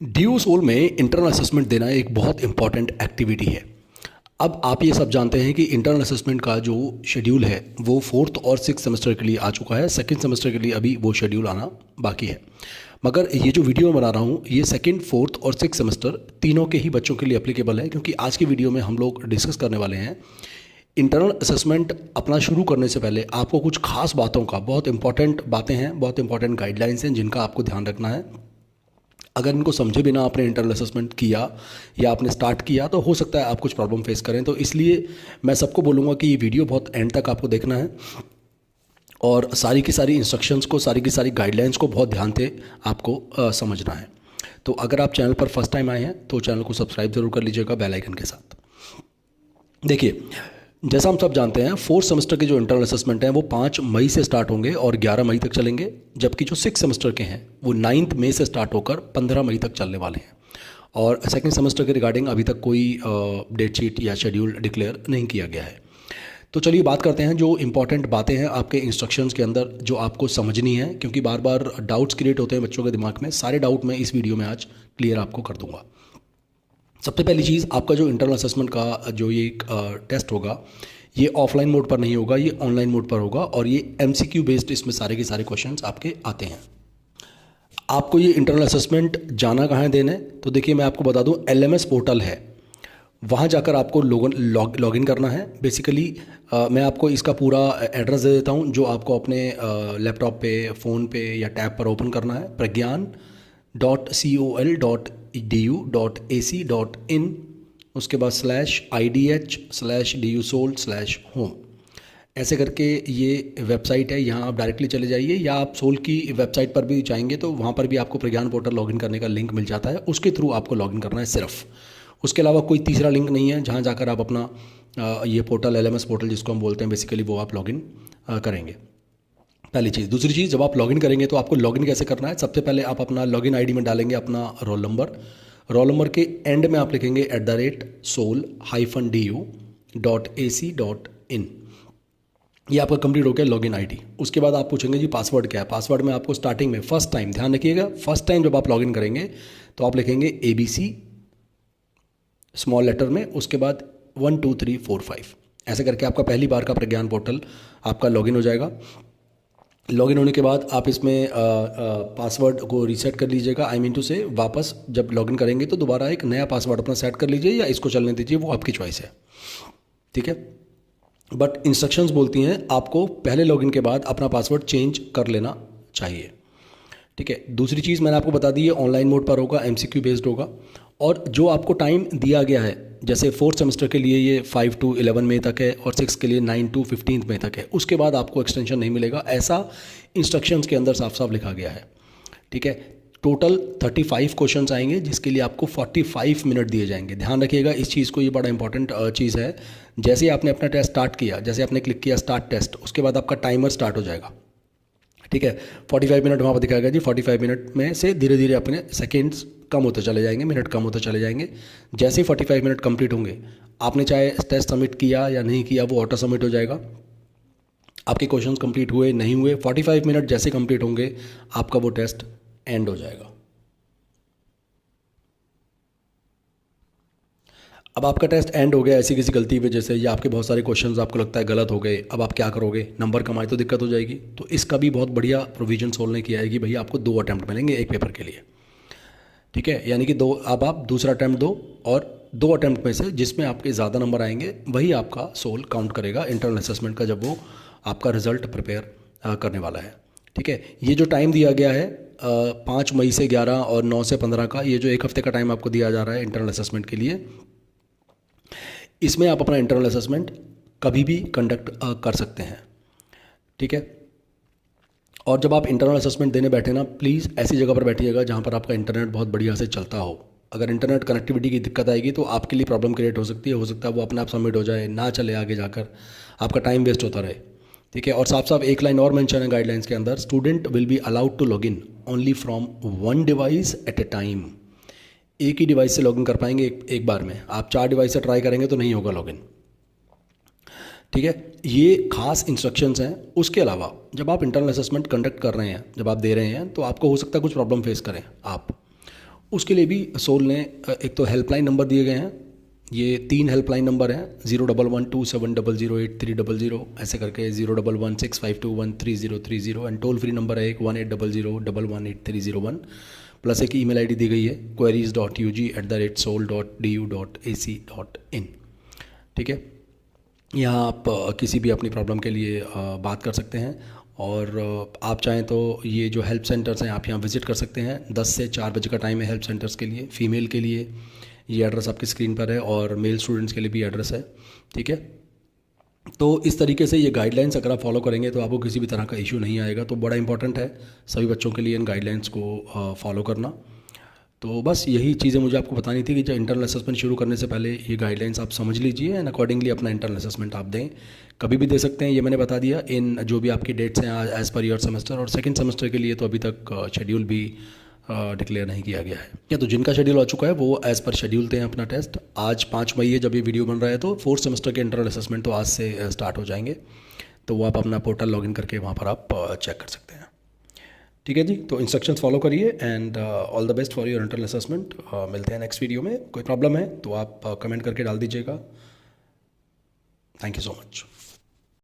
Due soul में internal assessment देना एक बहुत इंपॉर्टेंट एक्टिविटी है। अब आप ये सब जानते हैं कि इंटरनल असेसमेंट का जो शेड्यूल है वो फोर्थ और सिक्स सेमेस्टर के लिए आ चुका है। सेकंड सेमेस्टर के लिए अभी वो शेड्यूल आना बाकी है। मगर ये जो वीडियो बना रहा हूँ ये सेकंड, फोर्थ और सिक्स सेमेस्टर तीनों के ही बच्चों के लिए एप्लीकेबल है, क्योंकि आज की वीडियो में हम लोग डिस्कस करने वाले हैं इंटरनल असेसमेंट अपना शुरू करने से पहले आपको कुछ खास बातों का, बहुत इंपॉर्टेंट बातें हैं, बहुत इंपॉर्टेंट गाइडलाइंस हैं जिनका आपको ध्यान रखना है। अगर इनको समझे बिना आपने इंटरनल असेसमेंट किया या आपने स्टार्ट किया तो हो सकता है आप कुछ प्रॉब्लम फेस करें। तो इसलिए मैं सबको बोलूँगा कि ये वीडियो बहुत एंड तक आपको देखना है और सारी की सारी इंस्ट्रक्शंस को, सारी की सारी गाइडलाइंस को बहुत ध्यान से आपको समझना है। तो अगर आप चैनल पर फर्स्ट टाइम आए हैं तो चैनल को सब्सक्राइब ज़रूर कर लीजिएगा बेल आइकन के साथ। देखिए, जैसा हम सब जानते हैं फोर्थ सेमेस्टर के जो इंटरनल असेसमेंट हैं वो 5 मई से स्टार्ट होंगे और 11 मई तक चलेंगे, जबकि जो सिक्स सेमेस्टर के हैं वो 9 मई से स्टार्ट होकर 15 मई तक चलने वाले हैं। और सेकंड सेमेस्टर के रिगार्डिंग अभी तक कोई डेट शीट या शेड्यूल डिक्लेयर नहीं किया गया है। तो चलिए बात करते हैं जो इंपॉर्टेंट बातें हैं आपके इंस्ट्रक्शंस के अंदर जो आपको समझनी है, क्योंकि बार बार डाउट्स क्रिएट होते हैं बच्चों के दिमाग में। सारे डाउट मैं इस वीडियो में आज क्लियर आपको कर दूंगा। सबसे पहली चीज़, आपका जो इंटरनल असेसमेंट का जो ये टेस्ट होगा ये ऑफलाइन मोड पर नहीं होगा, ये ऑनलाइन मोड पर होगा और ये एमसीक्यू बेस्ड, इसमें सारे के सारे क्वेश्चंस आपके आते हैं। आपको ये इंटरनल असेसमेंट जाना कहाँ है देने, तो देखिए मैं आपको बता दूं एलएमएस पोर्टल है, वहाँ जाकर आपको लॉगिन करना है। बेसिकली मैं आपको इसका पूरा एड्रेस दे देता हूँ जो आपको अपने लैपटॉप पे, फ़ोन पे या टैब पर ओपन करना है। pragyan.col.edu.ac.in, उसके बाद /IDH/DUSOL/home, ऐसे करके ये वेबसाइट है। यहाँ आप डायरेक्टली चले जाइए या आप सोल की वेबसाइट पर भी जाएंगे तो वहाँ पर भी आपको प्रज्ञान पोर्टल लॉगिन करने का लिंक मिल जाता है, उसके थ्रू आपको लॉगिन करना है सिर्फ। उसके अलावा कोई तीसरा लिंक नहीं है जहाँ जाकर आप अपना ये पोर्टल, एलएमएस पोर्टल जिसको हम बोलते हैं बेसिकली, वो आप लॉगिन करेंगे। पहली चीज़। दूसरी चीज़, जब आप लॉगिन करेंगे तो आपको लॉगिन कैसे करना है। सबसे पहले आप अपना लॉगिन आईडी में डालेंगे अपना रोल नंबर। रोल नंबर के एंड में आप लिखेंगे @sol-du.ac.in। ये आपका कंप्लीट हो गया लॉगिन आईडी। उसके बाद आप पूछेंगे जी पासवर्ड क्या है। पासवर्ड में आपको स्टार्टिंग में फर्स्ट टाइम, ध्यान रखिएगा, फर्स्ट टाइम जब आप लॉगिन करेंगे तो आप लिखेंगे ABC स्मॉल लेटर में, उसके बाद 1 2 3 4 5, ऐसे करके आपका पहली बार का प्रज्ञान पोर्टल आपका लॉगिन हो जाएगा। लॉगिन होने के बाद आप इसमें पासवर्ड को रीसेट कर लीजिएगा। आई मीन टू से वापस जब लॉगिन करेंगे तो दोबारा एक नया पासवर्ड अपना सेट कर लीजिए या इसको चलने दीजिए, वो आपकी चॉइस है, ठीक है। बट इंस्ट्रक्शंस बोलती हैं आपको पहले लॉगिन के बाद अपना पासवर्ड चेंज कर लेना चाहिए, ठीक है। दूसरी चीज़ मैंने आपको बता दी है, ऑनलाइन मोड पर होगा, एमसीक्यू बेस्ड होगा और जो आपको टाइम दिया गया है, जैसे फोर्थ सेमेस्टर के लिए ये 5 to 11 मई तक है और सिक्स के लिए 9 to 15 मई तक है, उसके बाद आपको एक्सटेंशन नहीं मिलेगा, ऐसा इंस्ट्रक्शंस के अंदर साफ साफ लिखा गया है, ठीक है। टोटल 35 क्वेश्चंस आएंगे जिसके लिए आपको 45 मिनट दिए जाएंगे। ध्यान रखिएगा इस चीज़ को, ये बड़ा इंपॉर्टेंट चीज़ है। जैसे ही आपने अपना टेस्ट स्टार्ट किया, जैसे आपने क्लिक किया स्टार्ट टेस्ट, उसके बाद आपका टाइमर स्टार्ट हो जाएगा, ठीक है। 45 मिनट वहाँ पर दिखाएगा जी। 45 मिनट में से धीरे धीरे अपने सेकेंड्स कम होते चले जाएंगे, मिनट कम होते चले जाएंगे। जैसे ही 45 मिनट कंप्लीट होंगे, आपने चाहे टेस्ट सबमिट किया या नहीं किया, वो ऑटो सबमिट हो जाएगा। आपके क्वेश्चंस कंप्लीट हुए नहीं हुए, 45 मिनट जैसे कंप्लीट होंगे आपका वो टेस्ट एंड हो जाएगा। अब आपका टेस्ट एंड हो गया ऐसी किसी गलती की वजह से, या आपके बहुत सारे क्वेश्चंस आपको लगता है गलत हो गए, अब आप क्या करोगे, नंबर कम आए तो दिक्कत हो जाएगी। तो इसका भी बहुत बढ़िया प्रोविजन सोल ने किया है कि भैया आपको 2 अटैम्प्ट मिलेंगे एक पेपर के लिए, ठीक है। यानी कि अब आप दूसरा अटैम्प्ट दो और 2 अटैम्प्ट में से जिसमें आपके ज़्यादा नंबर आएंगे वही आपका सोल काउंट करेगा इंटरनल असेसमेंट का, जब वो आपका रिजल्ट प्रिपेयर करने वाला है, ठीक है। ये जो टाइम दिया गया है 5 मई से 11 और 9 से 15 का, ये जो एक हफ्ते का टाइम आपको दिया जा रहा है इंटरनल असेसमेंट के लिए, इसमें आप अपना इंटरनल असेसमेंट कभी भी कंडक्ट कर सकते हैं, ठीक है। और जब आप इंटरनल असेसमेंट देने बैठे ना, प्लीज़ ऐसी जगह पर बैठिएगा जहाँ पर आपका इंटरनेट बहुत बढ़िया से चलता हो। अगर इंटरनेट कनेक्टिविटी की दिक्कत आएगी तो आपके लिए प्रॉब्लम क्रिएट हो सकती है। हो सकता है वो अपने आप सबमिट हो जाए, ना चले आगे जाकर, आपका टाइम वेस्ट होता रहे, ठीक है। और साफ साफ एक लाइन और मेंशन है गाइडलाइंस के अंदर, student will be allowed to log in only from 1 device at a time. एक ही डिवाइस से लॉगिन कर पाएंगे एक बार में। आप 4 डिवाइस से ट्राई करेंगे तो नहीं होगा लॉगिन, ठीक है। ये खास इंस्ट्रक्शंस हैं। उसके अलावा जब आप इंटरनल असेसमेंट कंडक्ट कर रहे हैं, जब आप दे रहे हैं, तो आपको हो सकता है कुछ प्रॉब्लम फेस करें आप। उसके लिए भी सोल ने एक तो हेल्पलाइन नंबर दिए गए हैं, ये 3 हेल्पलाइन नंबर हैं, 01127008300 ऐसे करके 01165213030 एंड टोल फ्री नंबर है एक 180011183001, प्लस एक ईमेल आईडी दी गई है queries.ug@soul.du.ac.in। ठीक है, यहाँ आप किसी भी अपनी प्रॉब्लम के लिए बात कर सकते हैं, और आप चाहें तो ये जो हेल्प सेंटर्स हैं आप यहाँ विज़िट कर सकते हैं। 10 से 4 बजे का टाइम है हेल्प सेंटर्स के लिए। फ़ीमेल के लिए ये एड्रेस आपकी स्क्रीन पर है, और मेल स्टूडेंट्स के लिए भी एड्रेस है। ठीक है, तो इस तरीके से ये गाइडलाइंस अगर आप फॉलो करेंगे तो आपको किसी भी तरह का इशू नहीं आएगा। तो बड़ा इंपॉर्टेंट है सभी बच्चों के लिए इन गाइडलाइंस को फॉलो करना। तो बस यही चीज़ें मुझे आपको बतानी थी कि जो इंटरनल असेसमेंट शुरू करने से पहले ये गाइडलाइंस आप समझ लीजिए एंड अकॉर्डिंगली अपना इंटरनल असेसमेंट आप दें। कभी भी दे सकते हैं, ये मैंने बता दिया। इन जो भी आपकी डेट्स हैं एज़ पर योर सेमेस्टर, और सेकंड सेमेस्टर के लिए तो अभी तक शेड्यूल भी डिक्लेयर नहीं किया गया है। या तो जिनका शेड्यूल आ चुका है वो एज़ पर शेड्यूल दें अपना टेस्ट। आज 5 मई है जब ये वीडियो बन रहा है, तो 4th सेमेस्टर के इंटरनल असेसमेंट तो आज से स्टार्ट हो जाएंगे। तो वो आप अपना पोर्टल लॉगिन करके वहाँ पर आप चेक कर सकते हैं। ठीक है जी, तो इंस्ट्रक्शंस फॉलो करिए and all the best for your internal assessment. मिलते हैं नेक्स्ट वीडियो में। कोई प्रॉब्लम है तो आप कमेंट करके डाल दीजिएगा। Thank you so much.